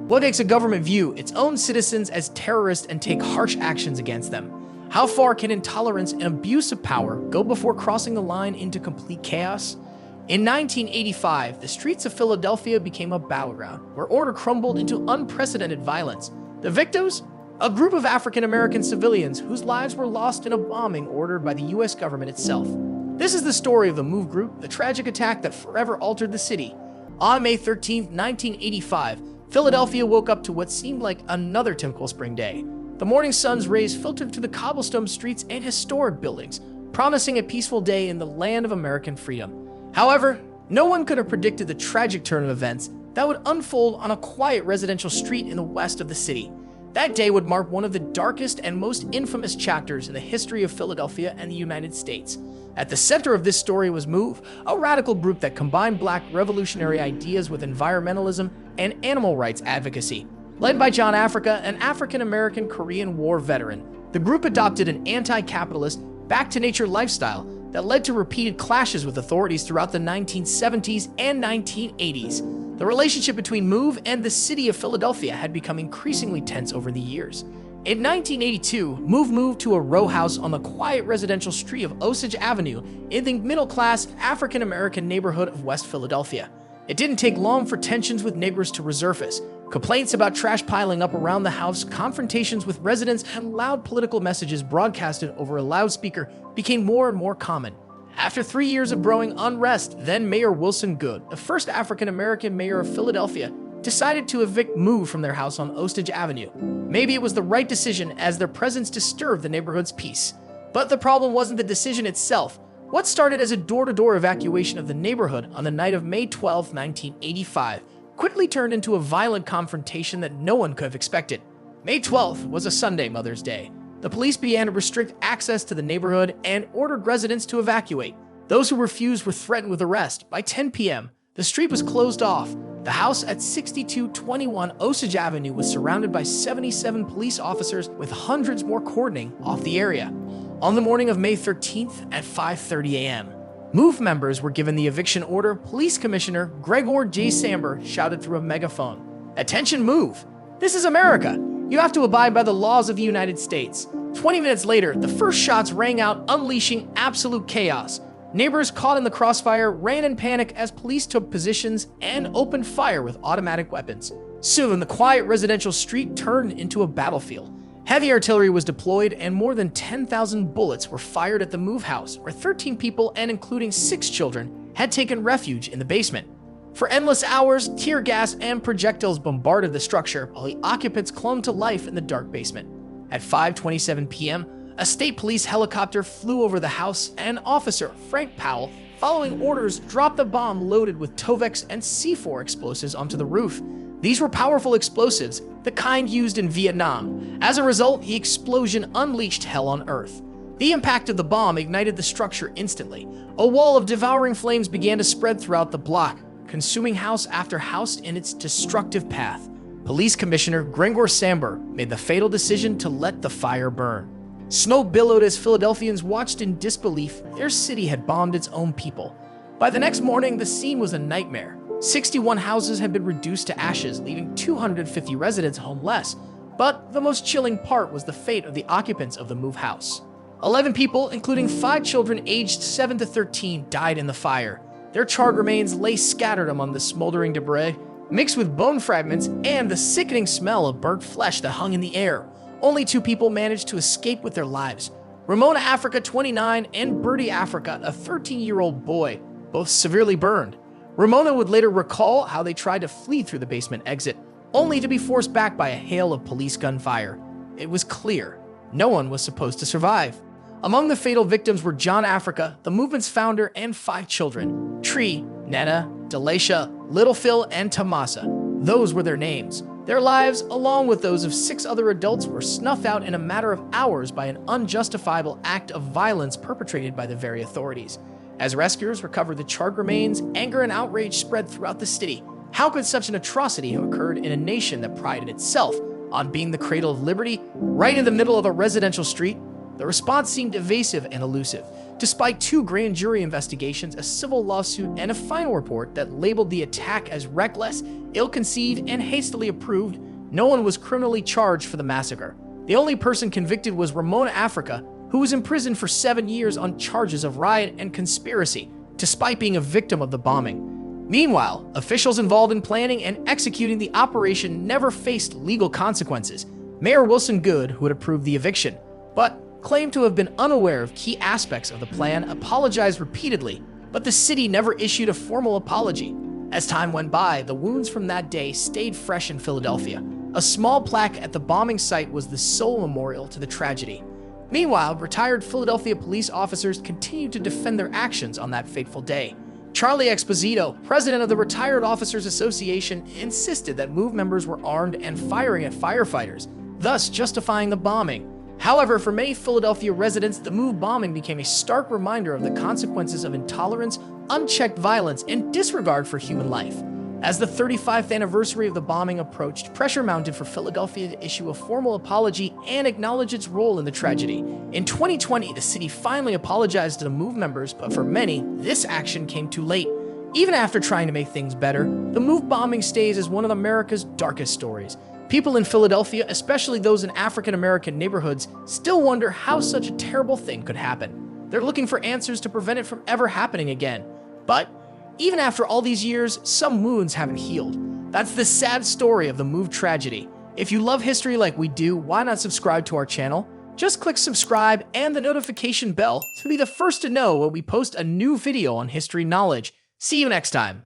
What makes a government view its own citizens as terrorists and take harsh actions against them? How far can intolerance and abuse of power go before crossing the line into complete chaos? In 1985, the streets of Philadelphia became a battleground where order crumbled into unprecedented violence. The victims? A group of African-American civilians whose lives were lost in a bombing ordered by the US government itself. This is the story of the MOVE Group, the tragic attack that forever altered the city. On May 13, 1985, Philadelphia woke up to what seemed like another typical spring day. The morning sun's rays filtered through the cobblestone streets and historic buildings, promising a peaceful day in the land of American freedom. However, no one could have predicted the tragic turn of events that would unfold on a quiet residential street in the west of the city. That day would mark one of the darkest and most infamous chapters in the history of Philadelphia and the United States. At the center of this story was MOVE, a radical group that combined black revolutionary ideas with environmentalism and animal rights advocacy. Led by John Africa, an African-American Korean War veteran, the group adopted an anti-capitalist, back-to-nature lifestyle that led to repeated clashes with authorities throughout the 1970s and 1980s. The relationship between MOVE and the city of Philadelphia had become increasingly tense over the years. In 1982, MOVE moved to a row house on the quiet residential street of Osage Avenue in the middle-class African-American neighborhood of West Philadelphia. It didn't take long for tensions with neighbors to resurface. Complaints about trash piling up around the house, confrontations with residents, and loud political messages broadcasted over a loudspeaker became more and more common. After 3 years of growing unrest, then Mayor Wilson Goode, the first African-American mayor of Philadelphia, decided to evict MOVE from their house on Osage Avenue. Maybe it was the right decision as their presence disturbed the neighborhood's peace. But the problem wasn't the decision itself. What started as a door-to-door evacuation of the neighborhood on the night of May 12, 1985, quickly turned into a violent confrontation that no one could have expected. May 12th was a Sunday, Mother's Day. The police began to restrict access to the neighborhood and ordered residents to evacuate. Those who refused were threatened with arrest. By 10 p.m., the street was closed off. The house at 6221 Osage Avenue was surrounded by 77 police officers with hundreds more cordoning off the area. On the morning of May 13th at 5:30 a.m., MOVE members were given the eviction order. Police Commissioner Gregor J. Samber shouted through a megaphone, "Attention MOVE! This is America! You have to abide by the laws of the United States." 20 minutes later, the first shots rang out, unleashing absolute chaos. Neighbors caught in the crossfire ran in panic as police took positions and opened fire with automatic weapons. Soon, the quiet residential street turned into a battlefield. Heavy artillery was deployed and more than 10,000 bullets were fired at the MOVE house, where 13 people, and including 6 children, had taken refuge in the basement. For endless hours, tear gas and projectiles bombarded the structure while the occupants clung to life in the dark basement. At 5:27 p.m., a state police helicopter flew over the house, and Officer Frank Powell, following orders, dropped a bomb loaded with Tovex and C4 explosives onto the roof. These were powerful explosives, the kind used in Vietnam. As a result, the explosion unleashed hell on earth. The impact of the bomb ignited the structure instantly. A wall of devouring flames began to spread throughout the block, consuming house after house in its destructive path. Police Commissioner Gregor Samber made the fatal decision to let the fire burn. Smoke billowed as Philadelphians watched in disbelief. Their city had bombed its own people. By the next morning, the scene was a nightmare. 61 houses had been reduced to ashes, leaving 250 residents homeless. But the most chilling part was the fate of the occupants of the MOVE house. 11 people, including 5 children aged 7 to 13, died in the fire. Their charred remains lay scattered among the smoldering debris, mixed with bone fragments and the sickening smell of burnt flesh that hung in the air. Only 2 people managed to escape with their lives. Ramona Africa, 29, and Bertie Africa, a 13-year-old boy, both severely burned. Ramona would later recall how they tried to flee through the basement exit, only to be forced back by a hail of police gunfire. It was clear no one was supposed to survive. Among the fatal victims were John Africa, the movement's founder, and 5 children: Tree, Nana, Delasha, Little Phil, and Tomasa. Those were their names. Their lives, along with those of 6 other adults, were snuffed out in a matter of hours by an unjustifiable act of violence perpetrated by the very authorities. As rescuers recovered the charred remains, anger and outrage spread throughout the city. How could such an atrocity have occurred in a nation that prided itself on being the cradle of liberty, right in the middle of a residential street? The response seemed evasive and elusive. Despite 2 grand jury investigations, a civil lawsuit, and a final report that labeled the attack as reckless, ill-conceived, and hastily approved, no one was criminally charged for the massacre. The only person convicted was Ramona Africa, who was imprisoned for 7 years on charges of riot and conspiracy, despite being a victim of the bombing. Meanwhile, officials involved in planning and executing the operation never faced legal consequences. Mayor Wilson Goode, who had approved the eviction, but claimed to have been unaware of key aspects of the plan, apologized repeatedly, but the city never issued a formal apology. As time went by, the wounds from that day stayed fresh in Philadelphia. A small plaque at the bombing site was the sole memorial to the tragedy. Meanwhile, retired Philadelphia police officers continued to defend their actions on that fateful day. Charlie Exposito, president of the Retired Officers Association, insisted that MOVE members were armed and firing at firefighters, thus justifying the bombing. However, for many Philadelphia residents, the MOVE bombing became a stark reminder of the consequences of intolerance, unchecked violence, and disregard for human life. As the 35th anniversary of the bombing approached, pressure mounted for Philadelphia to issue a formal apology and acknowledge its role in the tragedy. In 2020, the city finally apologized to the MOVE members, but for many, this action came too late. Even after trying to make things better, the MOVE bombing stays as one of America's darkest stories. People in Philadelphia, especially those in African-American neighborhoods, still wonder how such a terrible thing could happen. They're looking for answers to prevent it from ever happening again. But even after all these years, some wounds haven't healed. That's the sad story of the MOVE tragedy. If you love history like we do, why not subscribe to our channel? Just click subscribe and the notification bell to be the first to know when we post a new video on history knowledge. See you next time.